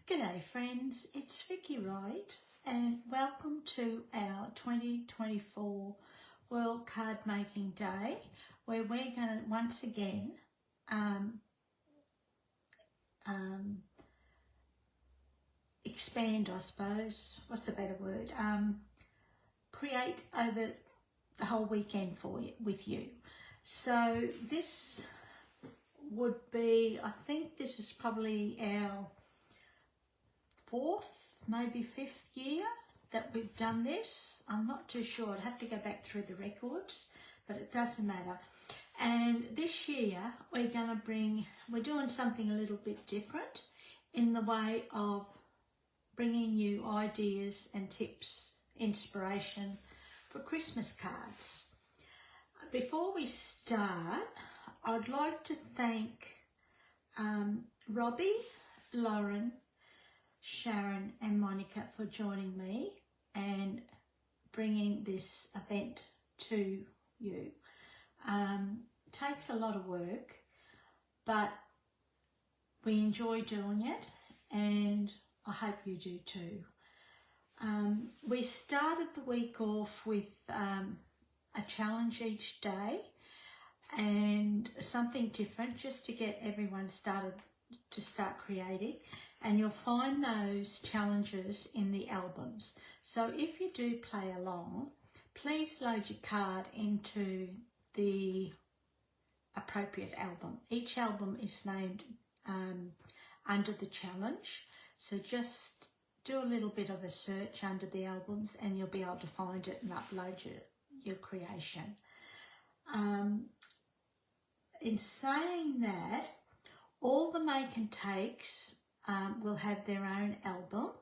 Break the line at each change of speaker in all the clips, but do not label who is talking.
G'day friends, it's Vicky Wright and welcome to our 2024 World Card Making Day, where we're going to once again expand, I suppose, what's a better word, create over the whole weekend with you. So this would be, I think this is probably our fourth, maybe fifth year that we've done this. I'm not too sure, I'd have to go back through the records, but it doesn't matter. And this year we're doing something a little bit different in the way of bringing you ideas and tips, inspiration for Christmas cards. Before we start, I'd like to thank Robbie, Lauren, Sharon and Monica for joining me and bringing this event to you. Takes a lot of work, but we enjoy doing it and I hope you do too. We started the week off with a challenge each day and something different just to get everyone started to start creating, and you'll find those challenges in the albums. So if you do play along, please load your card into the appropriate album. Each album is named under the challenge, so just do a little bit of a search under the albums and you'll be able to find it and upload your creation. In saying that, all the make and takes will have their own album.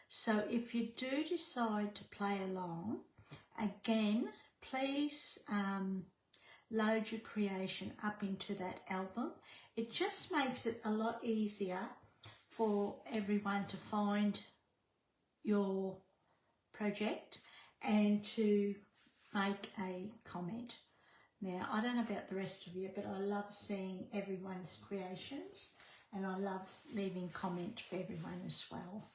So if you do decide to play along, again, please load your creation up into that album. It just makes it a lot easier for everyone to find your project and to make a comment. Now, I don't know about the rest of you, but I love seeing everyone's creations and I love leaving comment for everyone as well.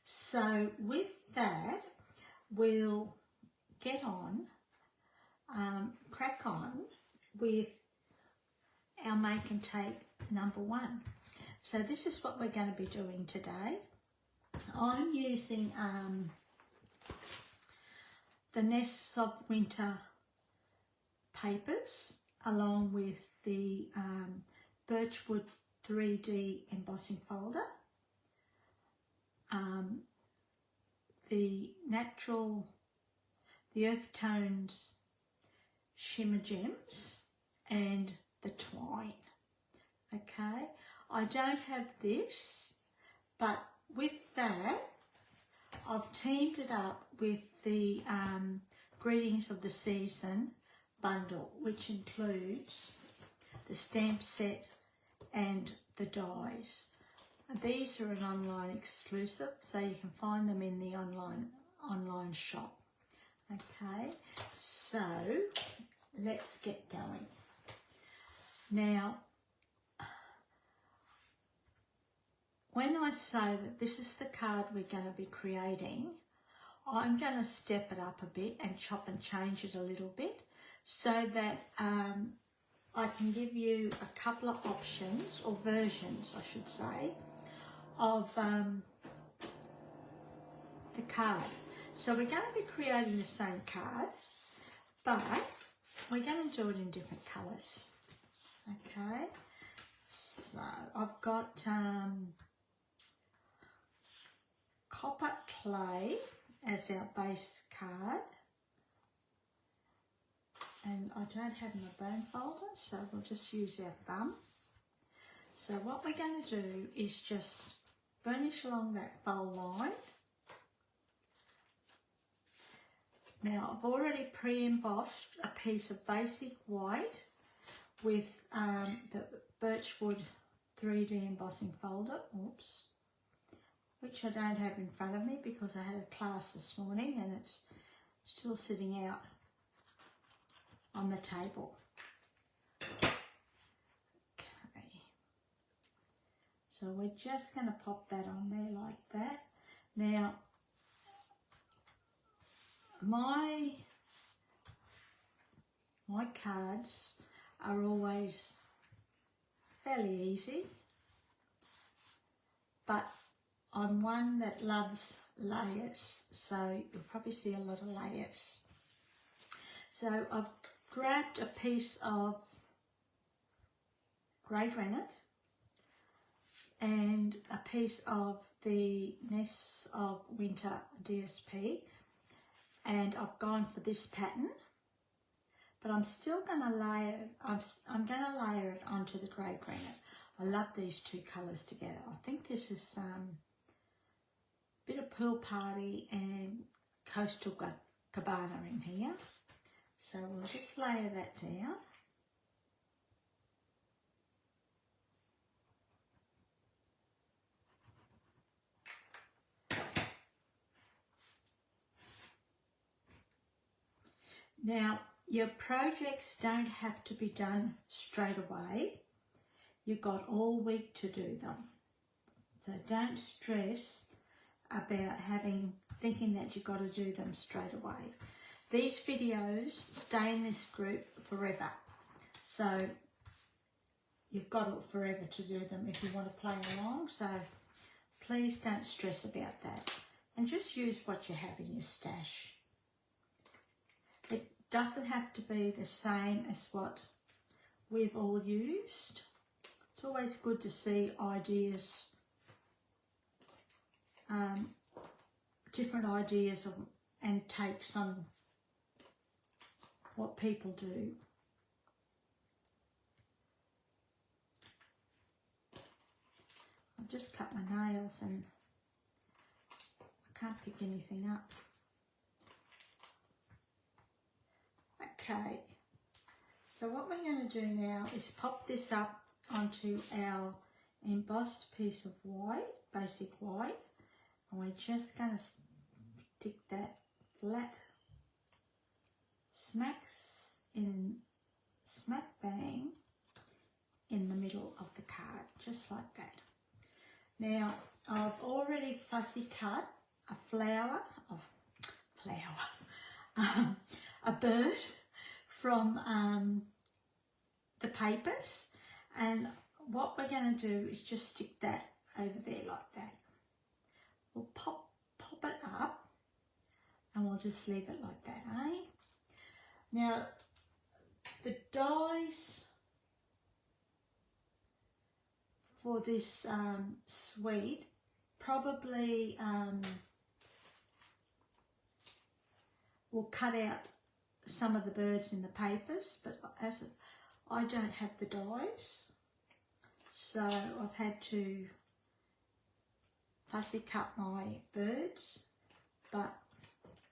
So with that, we'll get on, crack on with our make and take number one. So this is what we're going to be doing today. I'm using the Nests of Winter papers along with the Birchwood 3D embossing folder, the Earth Tones Shimmer Gems and the twine. Okay, I don't have this, but with that I've teamed it up with the Greetings of the Season bundle, which includes the stamp set and the dies. And these are an online exclusive, so you can find them in the online shop. Okay, so let's get going. Now, when I say that this is the card we're going to be creating, I'm going to step it up a bit and chop and change it a little bit so that I can give you a couple of options, or versions I should say, of the card. So we're going to be creating the same card, but we're going to do it in different colours. Okay, so I've got copper clay as our base card, and I don't have my bone folder, so we'll just use our thumb. So what we're going to do is just burnish along that fold line. Now I've already pre-embossed a piece of basic white with the Birchwood 3D embossing folder, oops, which I don't have in front of me because I had a class this morning and it's still sitting out on the table. Okay, So we're just going to pop that on there like that. Now, my cards are always fairly easy, but I'm one that loves layers, so you'll probably see a lot of layers. So I've grabbed a piece of grey granite and a piece of the Nests of Winter DSP, and I've gone for this pattern, but I'm still going to layer, I'm going to layer it onto the grey granite. I love these two colours together. I think this is a bit of Pearl Party and Coastal Cabana in here. So we'll just layer that down. Now, your projects don't have to be done straight away. You've got all week to do them. So don't stress about thinking that you've got to do them straight away. These videos stay in this group forever. So you've got it forever to do them if you want to play along. So please don't stress about that. And just use what you have in your stash. It doesn't have to be the same as what we've all used. It's always good to see ideas, different ideas and takes on what people do. I've just cut my nails and I can't pick anything up. Okay, so what we're going to do now is pop this up onto our embossed piece of white, basic white, and we're just going to stick that flat smack bang in the middle of the card, just like that. Now, I've already fussy cut a a bird from the papers, and what we're going to do is just stick that over there like that. We'll pop it up and we'll just leave it like that, eh? Now, the dies for this suite probably will cut out some of the birds in the papers, but as I don't have the dies, so I've had to fussy cut my birds, but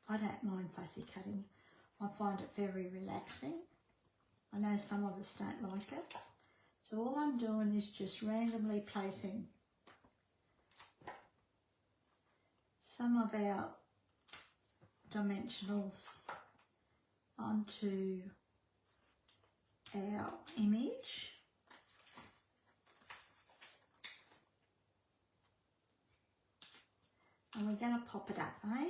I don't mind fussy cutting. I find it very relaxing. I know some of us don't like it. So all I'm doing is just randomly placing some of our dimensionals onto our image. And we're going to pop it up, eh?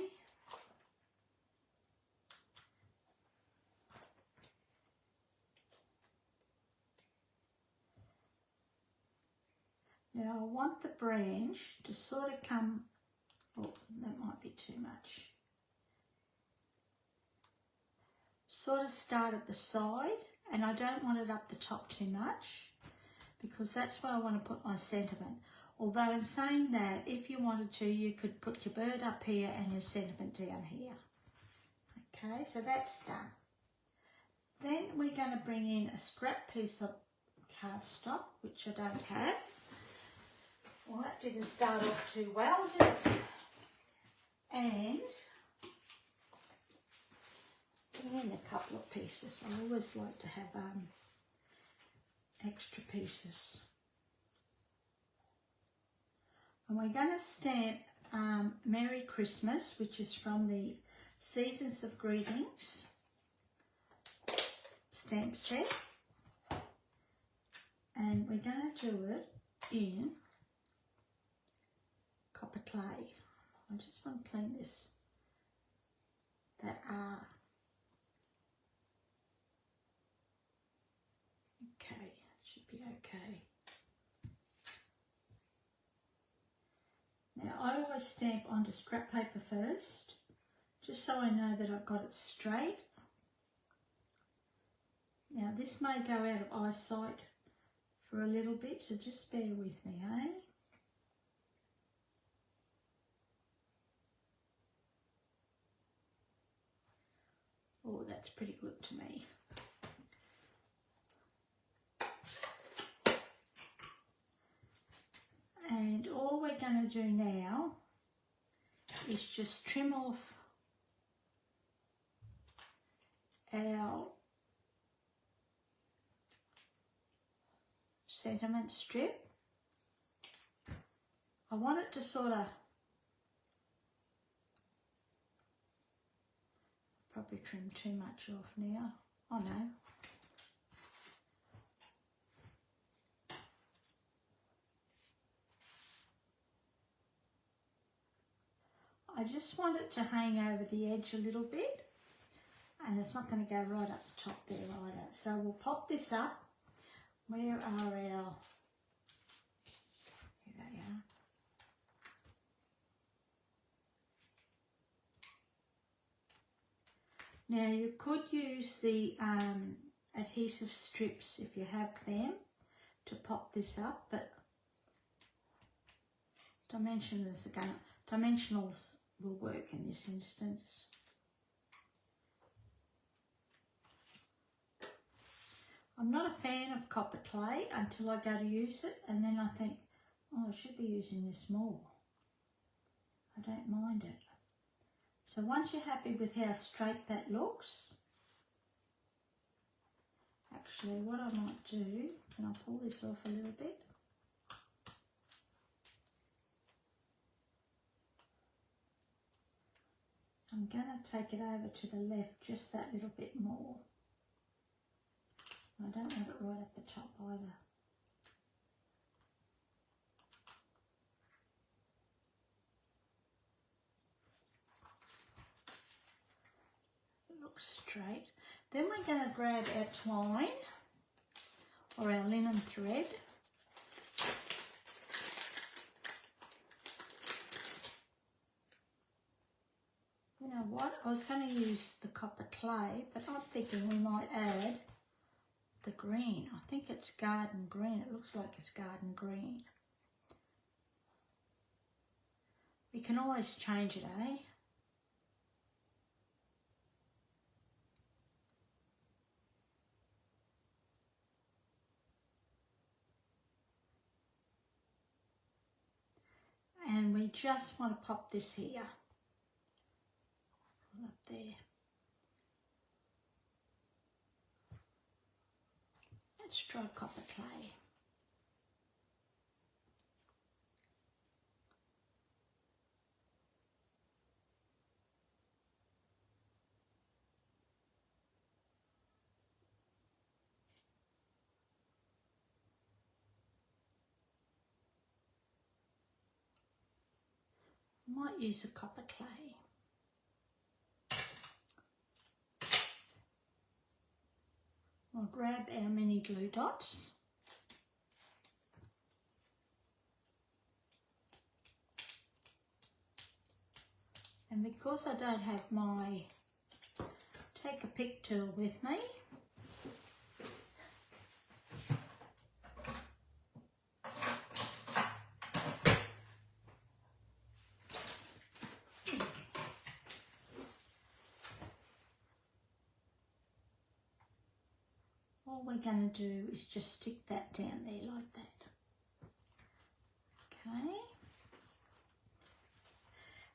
Now I want the branch to sort of come, oh, that might be too much. Sort of start at the side, and I don't want it up the top too much because that's where I want to put my sentiment. Although in saying that, if you wanted to, you could put your bird up here and your sentiment down here. Okay, so that's done. Then we're going to bring in a scrap piece of cardstock, which I don't have. Well, that didn't start off too well, did it? And bring in a couple of pieces. I always like to have extra pieces. And we're going to stamp Merry Christmas, which is from the Seasons of Greetings stamp set. And we're going to do it in clay. I just want to clean this, that R. Okay, should be okay. Now I always stamp onto scrap paper first, just so I know that I've got it straight. Now this may go out of eyesight for a little bit, so just bear with me, eh? Oh, that's pretty good to me. And all we're going to do now is just trim off our sentiment strip. I want it to sort of, probably trim too much off now. Oh no. I just want it to hang over the edge a little bit, and it's not going to go right up the top there either. So we'll pop this up. Where are our, here they are. Now you could use the adhesive strips if you have them to pop this up, but dimensionals will work in this instance. I'm not a fan of copper clay until I go to use it, and then I think, oh, I should be using this more. I don't mind it. So once you're happy with how straight that looks, actually what I might do, can I pull this off a little bit? I'm going to take it over to the left just that little bit more. I don't want it right at the top either. It looks straight. Then we're going to grab our twine or our linen thread. You know what, I was going to use the copper clay, but I'm thinking we might add the green. I think it's garden green. It looks like it's garden green. We can always change it, eh? And we just want to pop this here. Up there. Let's try copper clay. I might use the copper clay. I'll grab our mini glue dots. And because I don't have my take a pick tool with me, all we're going to do is just stick that down there like that. Okay.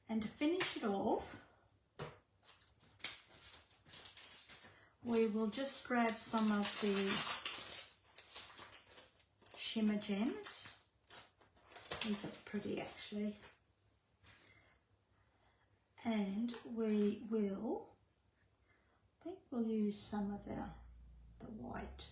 And to finish it off, we will just grab some of the shimmer gems. These are pretty actually. And we will, I think we'll use some of the white.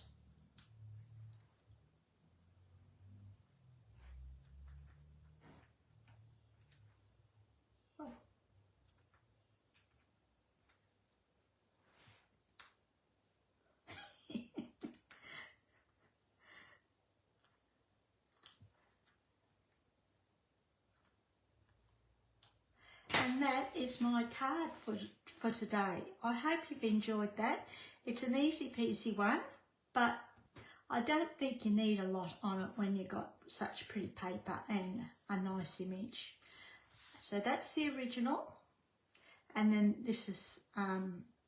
is my card for today. I hope you've enjoyed that. It's an easy peasy one, but I don't think you need a lot on it when you've got such pretty paper and a nice image. So that's the original, and then this is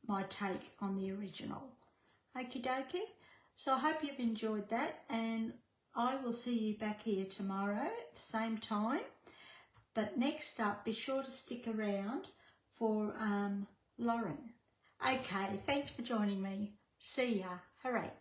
my take on the original. Okie dokie. So I hope you've enjoyed that, and I will see you back here tomorrow at the same time. But next up, be sure to stick around for Lauren. Okay, thanks for joining me. See ya. Hooray.